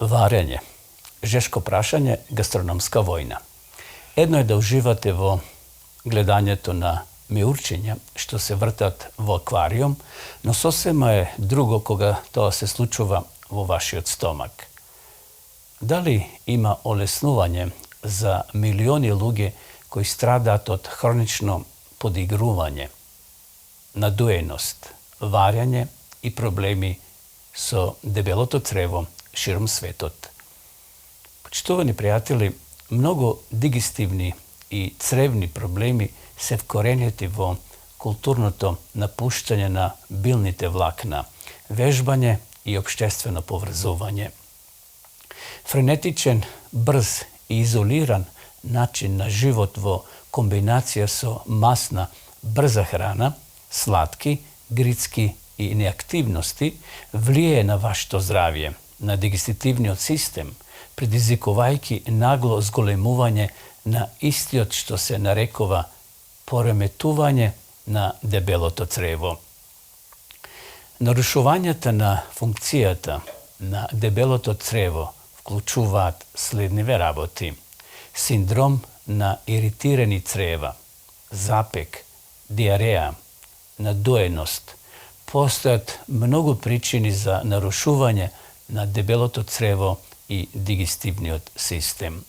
Варење, жешко прашање, гастрономска војна. Едно е да уживате во гледањето на меурчиња што се вртат во аквариум, но сосема е друго кога тоа се случува во вашиот стомак. Дали има олеснување за милиони луѓе кои страдаат од хронично подигрување, надуеност, варење и проблеми со дебелото црево широм светот? Почитувани пријатели, многу дигестивни и цревни проблеми се вкоренети во културното напуштање на билните влакна, вежбање и општествено поврзување. Френетичен, брз и изолиран начин на живот во комбинација со масна, брза храна, сладки, грицки и неактивности влијае на вашето здравје, на дигеститивниот систем, предизвикувајќи нагло зголемување на истиот што се нарекува пореметување на дебелото црево. Нарушувањата на функцијата на дебелото црево вклучуваат следниве работи: синдром на иритирани црева, запек, диареја, надуеност. Постојат многу причини за нарушување на дебелото црево и дигестивниот систем.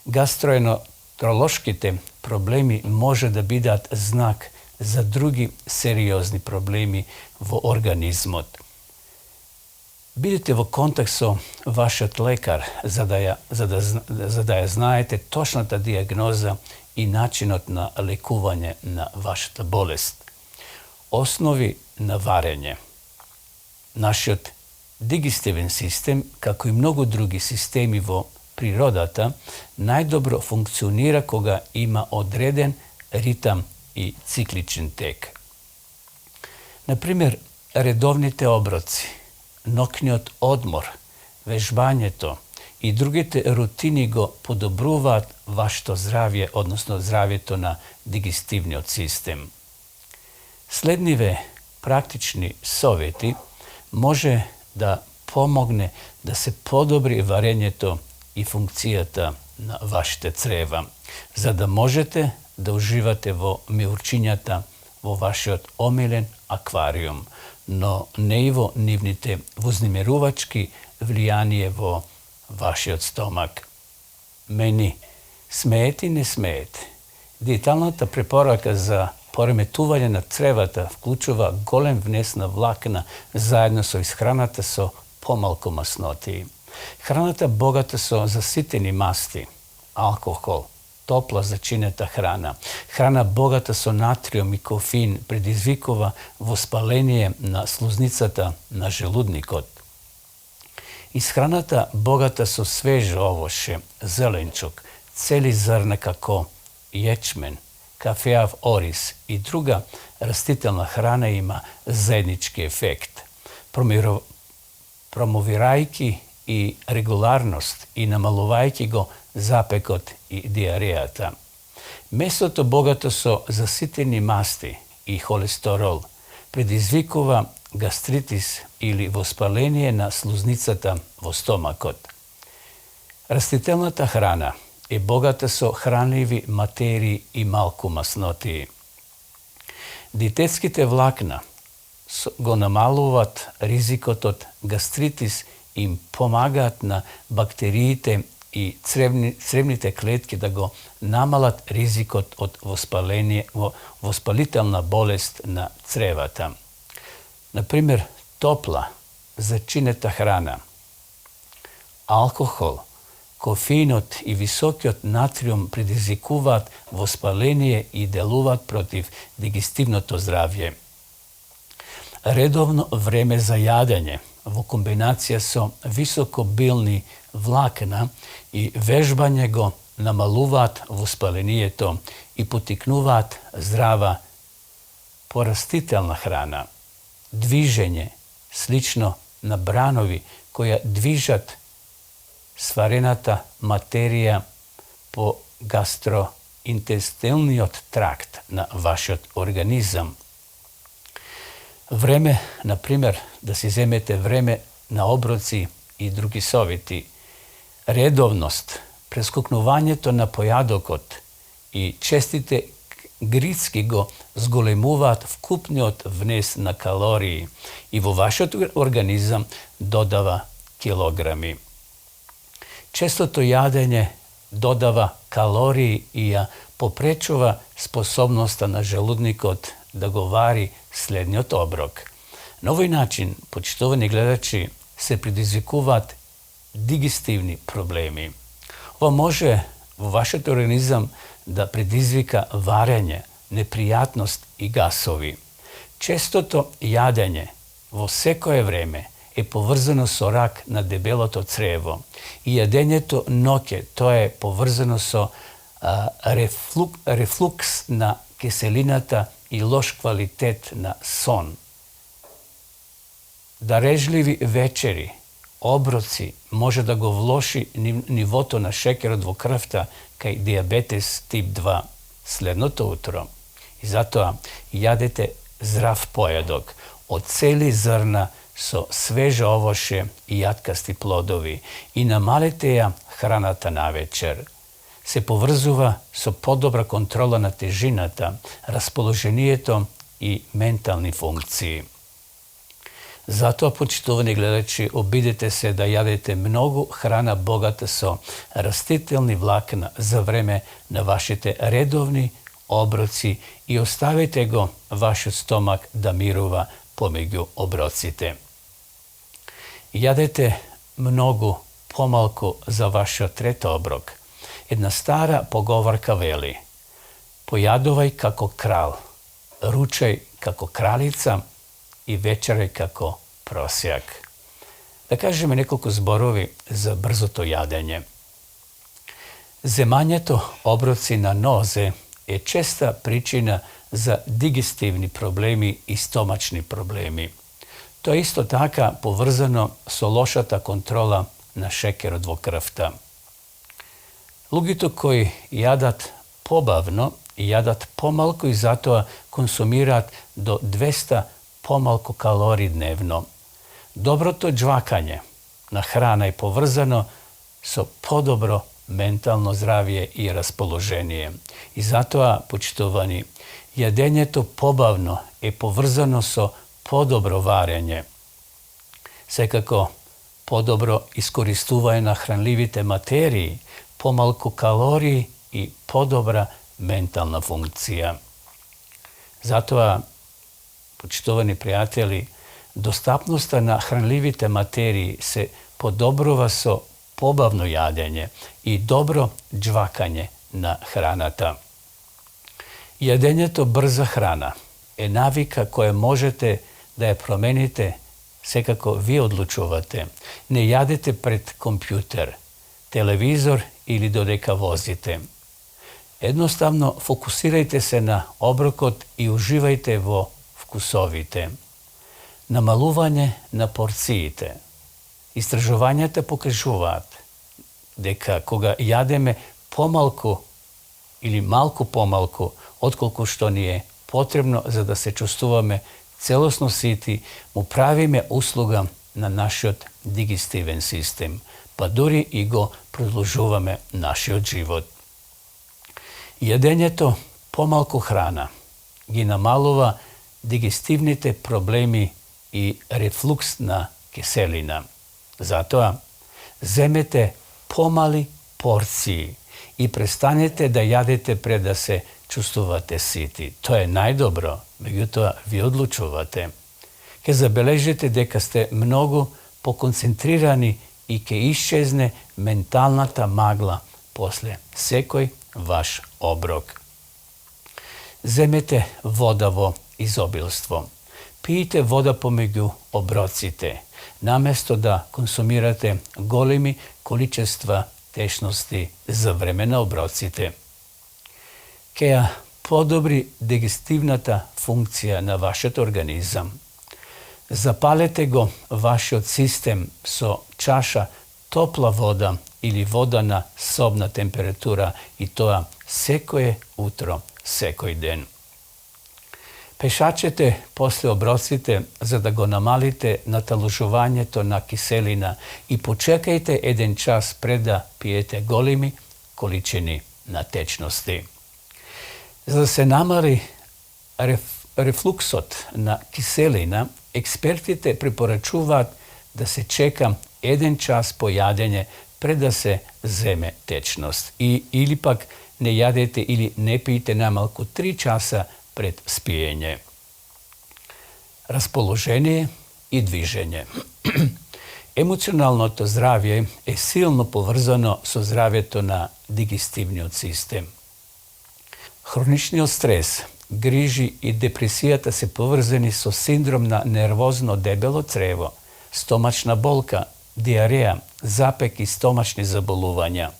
Гастроентеролошките проблеми може да бидат знак за други сериозни проблеми во организмот. Бидете во контакт со вашиот лекар за да ја знаете точната диагноза и начинот на лекување на вашата болест. Основи на варење. Нашиот дигестивен систем, како и многу други системи во природата, најдобро функционира кога има одреден ритам и цикличен тек. Например, редовните оброци, ноќниот одмор, вежбањето и другите рутини го подобруваат вашето здравје, односно здравјето на дигестивниот систем. Следниве практични совети може да помогне да се подобри варењето и функцијата на вашите црева, за да можете да уживате во меурчињата во вашиот омилен аквариум, но не и во нивните вознемирувачки влијание во вашиот стомак. Мени, смеете и не смеете. Диеталната препорака за пореметување на цревата вклучува голем внес на влакна заедно со исхраната со помалку масноти. Храната богата со заситени масти, алкохол, топла зачинета храна, храна богата со натриум и кофеин предизвикува воспаление на слузницата на желудникот. Исхраната богата со свежо овоше, зеленчук, цели зрна како јечмен, кафеав ориз и друга растителна храна има заеднички ефект, промовирајќи и регуларност и намалувајќи го запекот и диарејата. Месото богато со заситени масти и холестерол предизвикува гастритис или воспаление на слузницата во стомакот. Растителната храна е богата со хранливи материи и малку масноти. Диететските влакна го намалуваат ризикот од гастритис и им помагаат на бактериите и цревните клетки да го намалат ризикот од воспалителна болест на цревата. Например, топла, зачинета храна, алкохол, кофеинот и високиот натриум предизвикуваат воспаление и делуваат против дигестивното здравје. Редовно време за јадење во комбинација со високобилни влакна и вежбање го намалуваат воспалението и потикнуваат здрава порастителна храна. Движење, слично на бранови која движат сварената материја по гастроинтестилниот тракт на вашиот организам. Време, например, да си земете време на оброци i drugi совети. Редовност, прескокнувањето на појадокот и честите грицки го зголемуваат вкупниот внес на калории и во вашиот организам додава килограми. Честото јадење додава калории и ја попречува способноста на желудникот да го вари следниот оброк. На овој начин, почитувани гледачи, се предизвикуваат дигестивни проблеми. Ова може во вашиот организам да предизвика варење, непријатност и гасови. Честото јадење во секое време е поврзано со рак на дебелото црево и јадењето ноќе тоа е поврзано со рефлукс на киселината и лош квалитет на сон. Дарежливи вечери, оброци може да го влоши нивото на шекерот во крвта кај диабетес тип 2 следното утро. И затоа јадете здрав појадок од цели зрна со свеже овоше и јаткасти плодови и намалете ја храната навечер. Се поврзува со подобра контрола на тежината, расположението и ментални функции. Затоа, почитувани гледачи, обидете се да јадете многу храна богата со растителни влакна за време на вашите редовни оброци и оставете го вашиот стомак да мирува помеѓу оброците. Јадете многу помалку за вашиот трет оброк. Една стара поговорка вели: појадувај како крал, ручај како кралица и вечерај како просјак. Да кажеме неколку зборови за брзото јадење. Земањето оброци на нозе е честа причина за дигестивни проблеми и стомачни проблеми. Тоа исто така поврзано со лошата контрола на шекерот во крвта. Луѓето кои јадат побавно и јадат помалку и затоа консумираат до 200 помалку калории дневно. Доброто џвакање на храна е поврзано со подобро ментално здравје и расположение. И затоа, почитувани, јадењето побавно е поврзано со подобро варење. Секако, подобро искористување на хранливите материи, помалку калории и подобра ментална функција. Затоа, почитувани пријатели, достапноста на хранливите материи се подобрува со побавно јадење и добро џвакање на храната. Јадењето брза храна е навика која можете да ја промените секако ви одлучувате. Не јадете пред компјутер, телевизор или додека возите. Едноставно фокусирајте се на оброкот и уживајте во вкусовите. Намалување на порциите. Истражувањата покажуваат дека кога јадеме помалку или малку помалку отколку што ни е потребно за да се чувствуваме целосно сити, му правиме услуга на нашиот дигестивен систем, па дури и го продолжуваме нашиот живот. Јадењето помалку храна ги намалува дигестивните проблеми и рефлукс на киселина. Затоа, земете помали порции и престанете да јадете пред да се чувствувате сити. Тоа е најдобро, меѓутоа ви одлучувате. Ке забележите дека сте многу поконцентрирани и ке исчезне менталната магла после секој ваш оброк. Земете вода во изобилство. Пиете вода помеѓу оброците, наместо да консумирате големи количества течности за време на оброците. Ке ја подобри дигестивната функција на вашиот организам. Запалете го вашиот систем со чаша топла вода или вода на собна температура и тоа секое утро, секој ден. Pešačete после оброците за да го намалите наталужувањето на киселина и почекајте 1 час пред да пиете големи количини на течности. За да се намали рефлуксот на киселина, експертите препорачуваат да се чека 1 час по јадење пред да се земе течност или пак не јадете или не пиете намалку 3 часа пред спиење. Расположение и движење. Емоционалното здравје е силно поврзано со здравјето на дигестивниот систем. Хроничниот стрес, грижи и депресијата се поврзани со синдром на нервозно дебело црево, стомачна болка, диареја, запек и стомачни заболувања.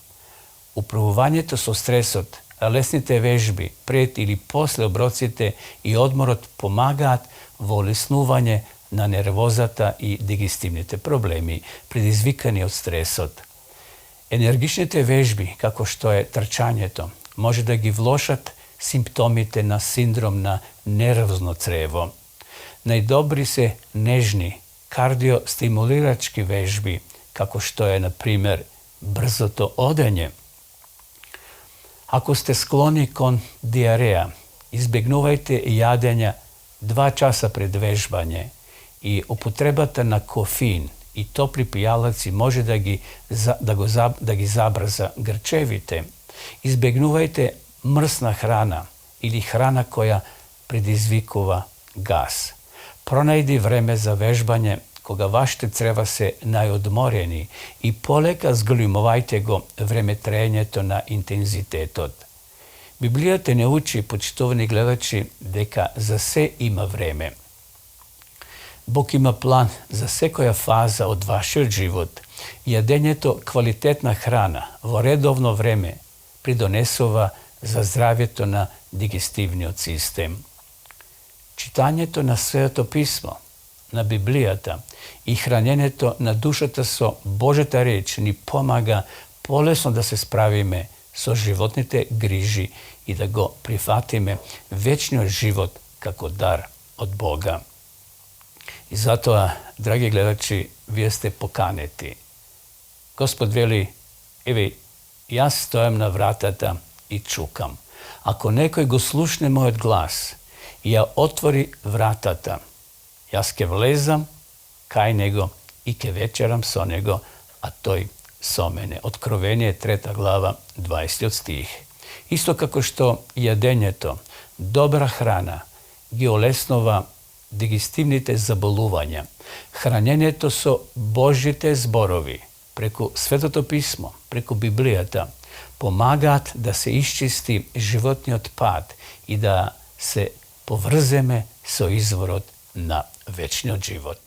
Управувањето со стресот, лесните вежби пред или после оброците и одморот помагаат во олеснување на нервозата и дигестивните проблеми, предизвикани од стресот. Енергичните вежби, како што е трчањето, може да ги влошат симптомите на синдром на нервозно црево. Најдобри се нежни, кардиостимулирачки вежби, како што е, например, брзото одење. Ако сте склони кон диареја, избегнувајте јадење 2 часа пред вежбање и употребата на кофеин и топли пијалаци може да ги забрза грчевите. Избегнувајте мрсна храна или храна која предизвикува газ. Пронајди време за вежбање кога вашите црева се најодморени и полека зголемувајте го време траењето на интензитетот. Библијата не учи, почитувани гледачи, дека за се има време. Бог има план за секоја фаза од вашиот живот. Јадењето квалитетна храна во редовно време придонесува за здравјето на дигестивниот систем. Читањето на Светото писмо, на Библијата и хранењето на душата со Божјата реч ни помага полесно да се справиме со животните грижи и да го прифатиме вечниот живот како дар од Бога. И затоа, драги гледачи, вие сте поканети. Господ вели, еве, јас стојам на вратата и чукам. Ако некој го слушне мојот глас и ја отвори вратата, јас ке влезам кај него и ке вечерам со него, а тој со мене. Откровение 3 глава, 20 стих. Исто како што јадењето, добра храна, ги олеснува дигестивните заболувања, хранењето со Божите зборови, преку Светото писмо, преку Библијата, помагаат да се исчисти животниот пат и да се поврземе со изворот на вечниот живот.